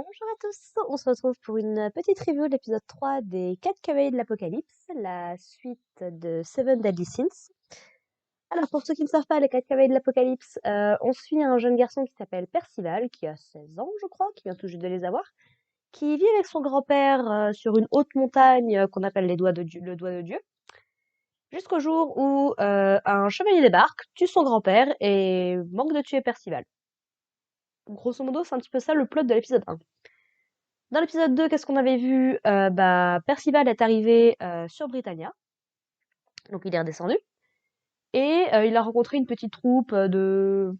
Bonjour à tous, on se retrouve pour une petite review de l'épisode 3 des 4 cavaliers de l'Apocalypse, la suite de Seven Deadly Sins. Alors pour ceux qui ne savent pas, les 4 cavaliers de l'Apocalypse, on suit un jeune garçon qui s'appelle Percival, qui a 16 ans je crois, qui vient tout juste de les avoir, qui vit avec son grand-père sur une haute montagne qu'on appelle le doigt de Dieu, jusqu'au jour où un chevalier débarque, tue son grand-père et manque de tuer Percival. Grosso modo, c'est un petit peu ça le plot de l'épisode 1. Dans l'épisode 2, qu'est-ce qu'on avait vu? Percival est arrivé sur Britannia, donc il est redescendu, et il a rencontré une petite troupe de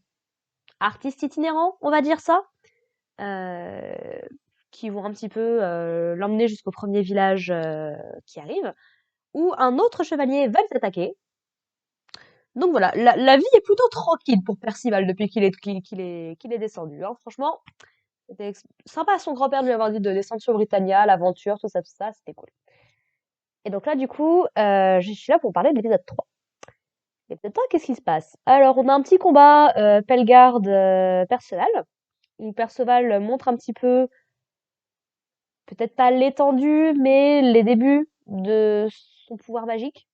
artistes itinérants, on va dire ça, euh, qui vont un petit peu l'emmener jusqu'au premier village qui arrive, où un autre chevalier va les attaquer. Donc voilà, la vie est plutôt tranquille pour Percival depuis qu'il est descendu, hein. Franchement, c'était sympa à son grand-père de lui avoir dit de descendre sur Britannia, l'aventure, tout ça, c'était cool. Et donc là, du coup, je suis là pour parler de l'épisode 3. L'épisode 3, qu'est-ce qui se passe? Alors, on a un petit combat Pellegarde-Perceval, où Perceval montre un petit peu, peut-être pas l'étendue, mais les débuts de son pouvoir magique,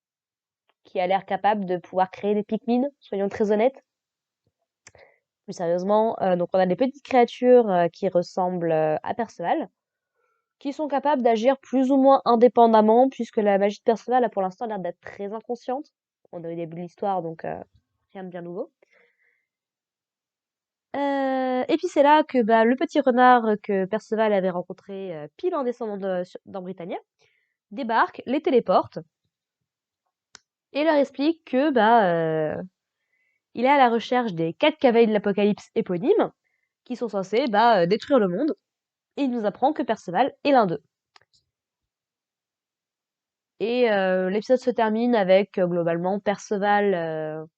qui a l'air capable de pouvoir créer des Pikmin, soyons très honnêtes. Plus sérieusement, donc on a des petites créatures qui ressemblent à Perceval, qui sont capables d'agir plus ou moins indépendamment, puisque la magie de Perceval a pour l'instant l'air d'être très inconsciente. On est au début de l'histoire, donc rien de bien nouveau. Et puis c'est là que le petit renard que Perceval avait rencontré pile en descendant dans Britannia débarque, les téléporte et leur explique que il est à la recherche des 4 cavaliers de l'Apocalypse éponymes qui sont censés détruire le monde. Et il nous apprend que Perceval est l'un d'eux. Et l'épisode se termine avec globalement Perceval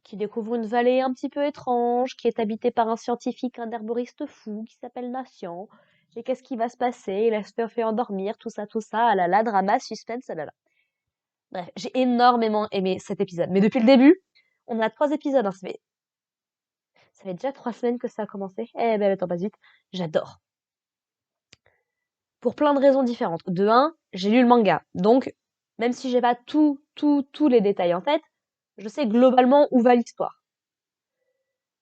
qui découvre une vallée un petit peu étrange, qui est habitée par un scientifique, un herboriste fou qui s'appelle Natian. Et qu'est-ce qui va se passer? Il a se fait endormir, tout ça, ah là là, drama, suspense, ah là là. Bref, j'ai énormément aimé cet épisode. Mais depuis le début, on a 3 épisodes, hein, ça fait déjà 3 semaines que ça a commencé. Eh ben, le temps passe vite. J'adore. Pour plein de raisons différentes. De un, j'ai lu le manga. Donc, même si j'ai pas tous les détails en tête, je sais globalement où va l'histoire.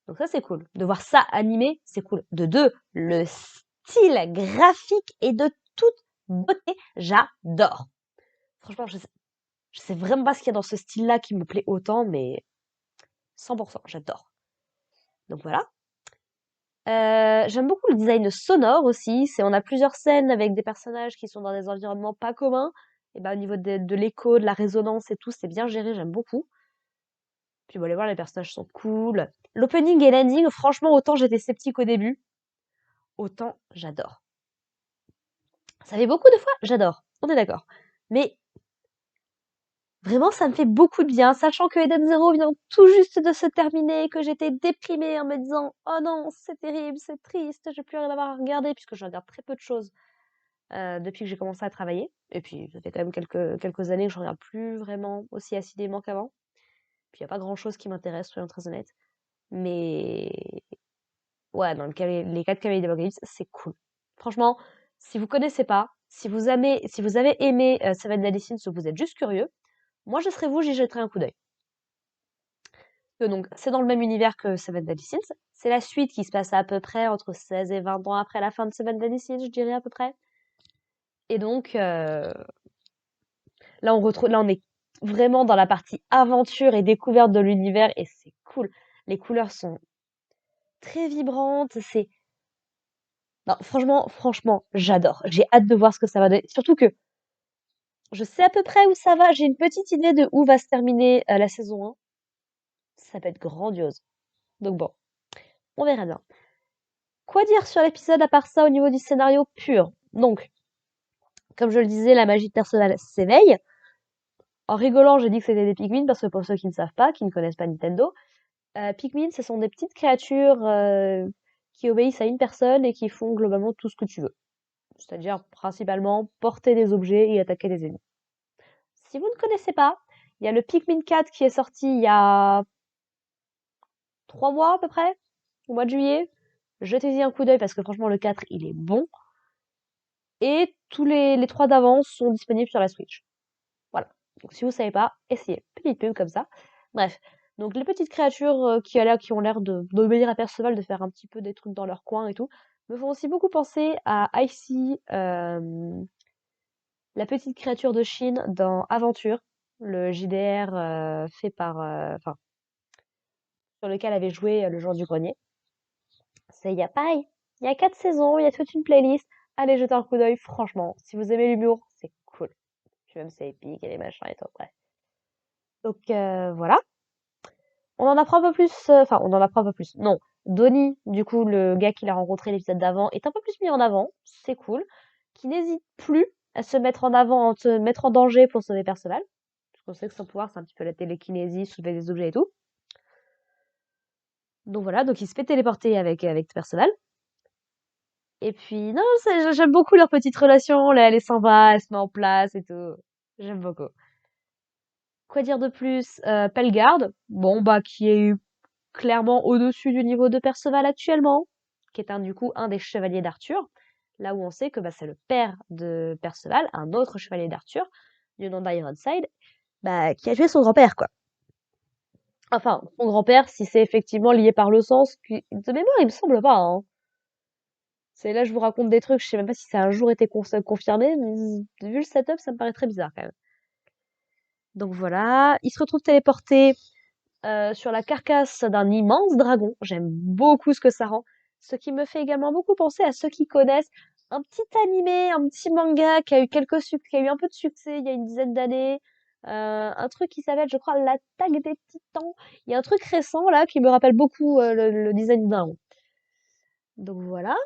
Donc ça, c'est cool. De voir ça animé, c'est cool. De deux, le style graphique est de toute beauté. J'adore. Franchement, je sais vraiment pas ce qu'il y a dans ce style-là qui me plaît autant, mais 100%, j'adore. Donc voilà. J'aime beaucoup le design sonore aussi. On a plusieurs scènes avec des personnages qui sont dans des environnements pas communs. Et au niveau de l'écho, de la résonance et tout, c'est bien géré, j'aime beaucoup. Puis bon, allez voir, les personnages sont cool. L'opening et l'ending, franchement, autant j'étais sceptique au début, autant j'adore. Ça fait beaucoup de fois, j'adore. On est d'accord. Mais vraiment, ça me fait beaucoup de bien, sachant que Eden Zero vient tout juste de se terminer, que j'étais déprimée en me disant « Oh non, c'est terrible, c'est triste, j'ai plus rien à avoir à regarder » puisque je regarde très peu de choses depuis que j'ai commencé à travailler. Et puis, ça fait quand même quelques années que je regarde plus vraiment aussi assidément qu'avant. Puis, il n'y a pas grand-chose qui m'intéresse, soyons très honnêtes. Mais ouais, dans les 4 cavaliers d'Apocalypse, c'est cool. Franchement, si vous connaissez pas, si vous avez aimé Seven Deadly Sins ou que vous êtes juste curieux, moi je serais vous, j'y jetterai un coup d'œil. Donc, c'est dans le même univers que Seven Deadly Sins. C'est la suite qui se passe à peu près entre 16 et 20 ans après la fin de Seven Deadly Sins, je dirais à peu près. Et donc, là on est vraiment dans la partie aventure et découverte de l'univers et c'est cool. Les couleurs sont très vibrantes, non, franchement, j'adore. J'ai hâte de voir ce que ça va donner. Surtout que je sais à peu près où ça va. J'ai une petite idée de où va se terminer la saison 1. Ça peut être grandiose. Donc bon, on verra bien. Quoi dire sur l'épisode à part ça au niveau du scénario pur? Donc, comme je le disais, la magie de Perceval s'éveille. En rigolant, j'ai dit que c'était des Pikmin parce que pour ceux qui ne savent pas, qui ne connaissent pas Nintendo, Pikmin, ce sont des petites créatures qui obéissent à une personne et qui font globalement tout ce que tu veux. C'est-à-dire principalement porter des objets et attaquer des ennemis. Si vous ne connaissez pas, il y a le Pikmin 4 qui est sorti il y a 3 mois à peu près, au mois de juillet. Jetez-y un coup d'œil parce que franchement, le 4, il est bon. Et tous les 3 d'avant sont disponibles sur la Switch. Voilà. Donc si vous savez pas, essayez. Petite pub comme ça. Bref. Donc les petites créatures qui ont l'air d'obéir à Perceval, de faire un petit peu des trucs dans leur coin et tout, me font aussi beaucoup penser à Icy, la petite créature de Chine dans Aventure, le JDR fait par, enfin, sur lequel avait joué le joueur du grenier. Il y a pareil, il y a 4 saisons, il y a toute une playlist. Allez jeter un coup d'œil, franchement. Si vous aimez l'humour, c'est cool. Puis même c'est épique et les machins et tout, bref. Donc voilà. On en apprend un peu plus, enfin on en apprend un peu plus. Non, Donnie, du coup, le gars qu'il a rencontré l'épisode d'avant, est un peu plus mis en avant, c'est cool. Qui n'hésite plus à se mettre en avant, à se mettre en danger pour sauver Perceval. Parce qu'on sait que son pouvoir, c'est un petit peu la télékinésie, soulever des objets et tout. Donc voilà, donc il se fait téléporter avec Perceval. Et puis, non, j'aime beaucoup leur petite relation, là, elle est sympa, elle se met en place et tout. J'aime beaucoup. Quoi dire de plus? Pelgard, bon, bah, qui est clairement au-dessus du niveau de Perceval actuellement, qui est du coup, un des chevaliers d'Arthur. Là où on sait que bah, c'est le père de Perceval, un autre chevalier d'Arthur, du nom d'Ironside, bah, qui a tué son grand-père, quoi. Enfin, son grand-père, si c'est effectivement lié par le sens, de mémoire, il me semble pas, hein. C'est là, je vous raconte des trucs, je sais même pas si ça a un jour été confirmé, mais vu le setup, ça me paraît très bizarre quand même. Donc voilà, il se retrouve téléporté sur la carcasse d'un immense dragon. J'aime beaucoup ce que ça rend. Ce qui me fait également beaucoup penser à ceux qui connaissent un petit animé, un petit manga qui a eu qui a eu un peu de succès il y a une dizaine d'années. Un truc qui s'appelle, je crois, l'attaque des titans. Il y a un truc récent là qui me rappelle beaucoup le design d'un dragon. Donc voilà.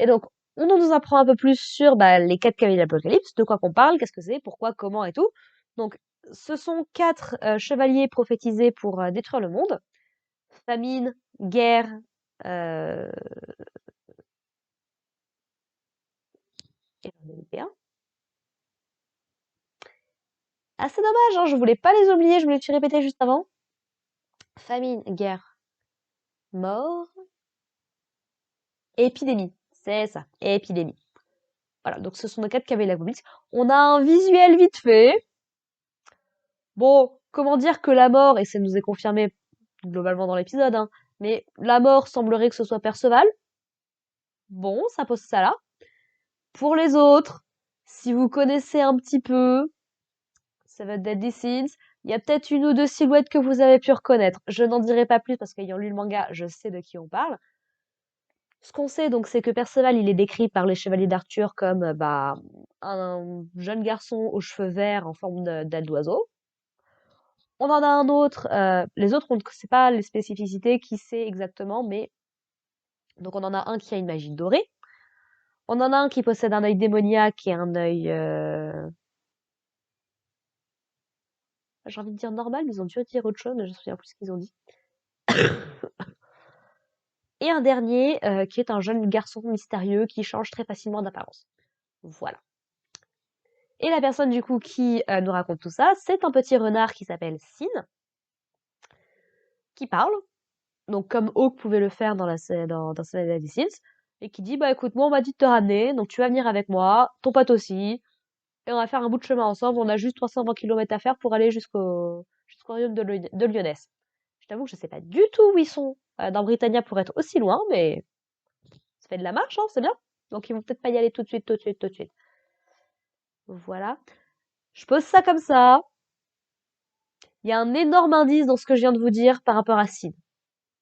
Et donc, on en nous apprend un peu plus sur bah, les 4 cavaliers de l'Apocalypse, de quoi qu'on parle, qu'est-ce que c'est, pourquoi, comment et tout. Donc, ce sont 4 chevaliers prophétisés pour détruire le monde. Famine, guerre, euh... et ah, c'est dommage, hein, je voulais pas les oublier, je voulais te répéter juste avant. Famine, guerre, mort, épidémie. C'est ça, épidémie. Voilà, donc ce sont les 4 cavaliers de l'Apocalypse. On a un visuel vite fait. Bon, comment dire que la mort, et ça nous est confirmé globalement dans l'épisode, hein, mais la mort semblerait que ce soit Perceval. Bon, ça pose ça là. Pour les autres, si vous connaissez un petit peu Seven Deadly Sins, il y a peut-être une ou deux silhouettes que vous avez pu reconnaître. Je n'en dirai pas plus parce qu'ayant lu le manga, je sais de qui on parle. Ce qu'on sait donc, c'est que Perceval, il est décrit par les chevaliers d'Arthur comme bah, un jeune garçon aux cheveux verts en forme d'aile d'oiseau. On en a un autre, les autres, on ne sait pas les spécificités, qui sait exactement, mais donc on en a un qui a une magie dorée. On en a un qui possède un œil démoniaque et un œil, j'ai envie de dire normal, mais ils ont dû dire autre chose, mais je me souviens plus ce qu'ils ont dit. Et un dernier qui est un jeune garçon mystérieux qui change très facilement d'apparence. Voilà. Et la personne du coup qui nous raconte tout ça, c'est un petit renard qui s'appelle Sin, qui parle, donc comme Hawk pouvait le faire dans Seven Deadly Sins, et qui dit bah écoute, moi on m'a dit de te ramener, donc tu vas venir avec moi, ton pote aussi, et on va faire un bout de chemin ensemble, on a juste 320 km à faire pour aller jusqu'au royaume de Lyonesse. Je t'avoue que je sais pas du tout où ils sont dans Britannia pour être aussi loin, mais ça fait de la marche, hein, c'est bien. Donc ils vont peut-être pas y aller tout de suite, tout de suite, tout de suite. Voilà. Je pose ça comme ça. Il y a un énorme indice dans ce que je viens de vous dire par rapport à Sid.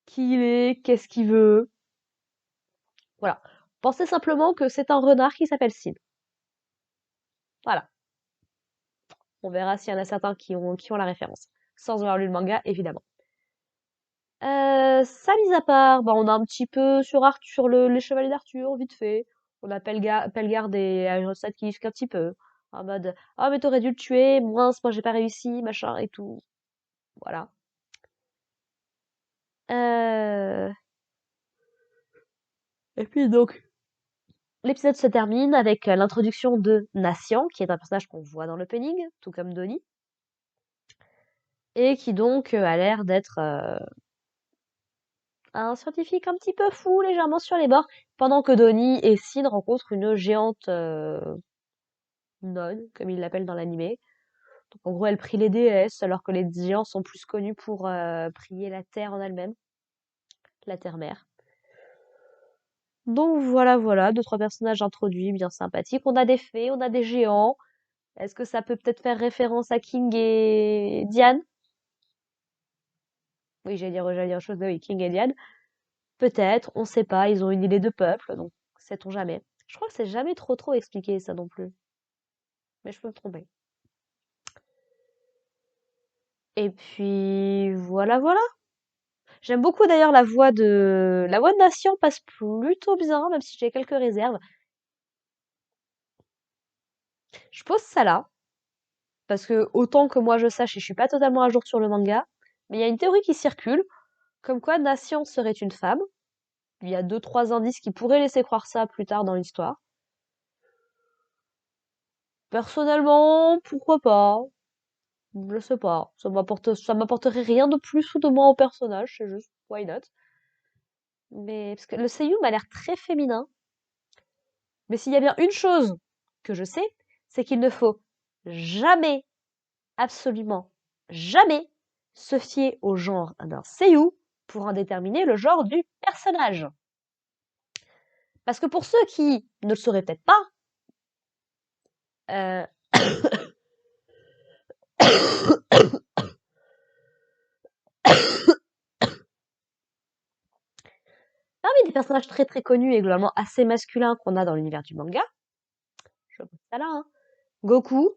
Qui il est, qu'est-ce qu'il veut. Voilà. Pensez simplement que c'est un renard qui s'appelle Sid. Voilà. On verra s'il y en a certains qui ont la référence. Sans avoir lu le manga, évidemment. Ça mis à part, bah, on a un petit peu sur les chevaliers d'Arthur, vite fait. On a Pelgard et Ironside qui discutent un petit peu. En mode, ah, mais t'aurais dû le tuer, mince, moi j'ai pas réussi, machin et tout. Voilà. Euh... Et puis donc, l'épisode se termine avec l'introduction de Natian, qui est un personnage qu'on voit dans l'opening, tout comme Donnie, et qui donc a l'air d'être un scientifique un petit peu fou, légèrement sur les bords, pendant que Donnie et Sid rencontrent une géante nonne, comme ils l'appellent dans l'animé. Donc en gros, elle prie les déesses, alors que les géants sont plus connus pour prier la terre en elle-même, la terre-mère. Donc voilà, voilà, deux, trois personnages introduits, bien sympathiques. On a des fées, on a des géants. Est-ce que ça peut peut-être faire référence à King et Diane? Oui, j'allais dire autre chose, mais oui, King et Diane. Peut-être, on sait pas, ils ont une idée de peuple, donc sait-on jamais. Je crois que c'est jamais trop expliqué ça non plus, mais je peux me tromper. Et puis voilà, voilà. J'aime beaucoup d'ailleurs la voix de Nation passe plutôt bien, même si j'ai quelques réserves. Je pose ça là parce que autant que moi je sache, et je suis pas totalement à jour sur le manga, mais il y a une théorie qui circule, comme quoi Nation serait une femme. Il y a deux, trois indices qui pourraient laisser croire ça plus tard dans l'histoire. Personnellement, pourquoi pas? Je sais pas. Ça m'apporterait rien de plus ou de moins au personnage, c'est juste why not. Mais parce que le seiyuu m'a l'air très féminin. Mais s'il y a bien une chose que je sais, c'est qu'il ne faut jamais, absolument jamais, se fier au genre d'un seiyuu pour en déterminer le genre du personnage. Parce que pour ceux qui ne le sauraient peut-être pas, euh, parmi des personnages très connus et globalement assez masculins qu'on a dans l'univers du manga, je vois ça là, hein, Goku,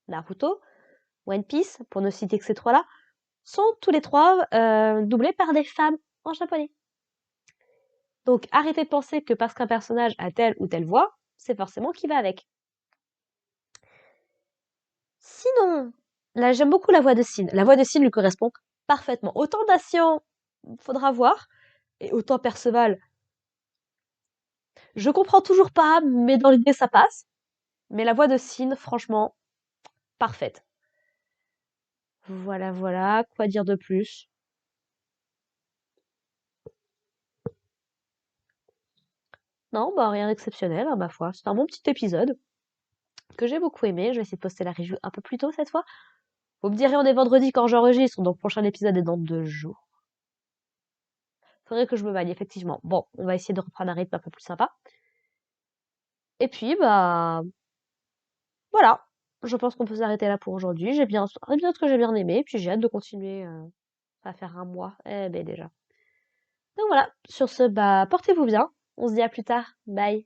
Naruto, One Piece, pour ne citer que ces trois-là, sont tous les trois doublés par des femmes en japonais. Donc arrêtez de penser que parce qu'un personnage a telle ou telle voix, c'est forcément qui va avec. Sinon, là j'aime beaucoup la voix de Sin. La voix de Sin lui correspond parfaitement. Autant Dacian, faudra voir, et autant Perceval, je comprends toujours pas, mais dans l'idée ça passe. Mais la voix de Sin, franchement, parfaite. Voilà, voilà, quoi dire de plus? Non, bah rien d'exceptionnel, à ma foi. C'est un bon petit épisode que j'ai beaucoup aimé. Je vais essayer de poster la review un peu plus tôt cette fois. Vous me direz, on est vendredi quand j'enregistre, donc le prochain épisode est dans 2 jours. Faudrait que je me magne, effectivement. Bon, on va essayer de reprendre un rythme un peu plus sympa. Et puis, bah, voilà. Je pense qu'on peut s'arrêter là pour aujourd'hui. J'ai bien, un épisode que j'ai bien aimé, puis j'ai hâte de continuer. Ça va faire un mois. Eh ben, déjà. Donc voilà. Sur ce, bah, portez-vous bien. On se dit à plus tard. Bye.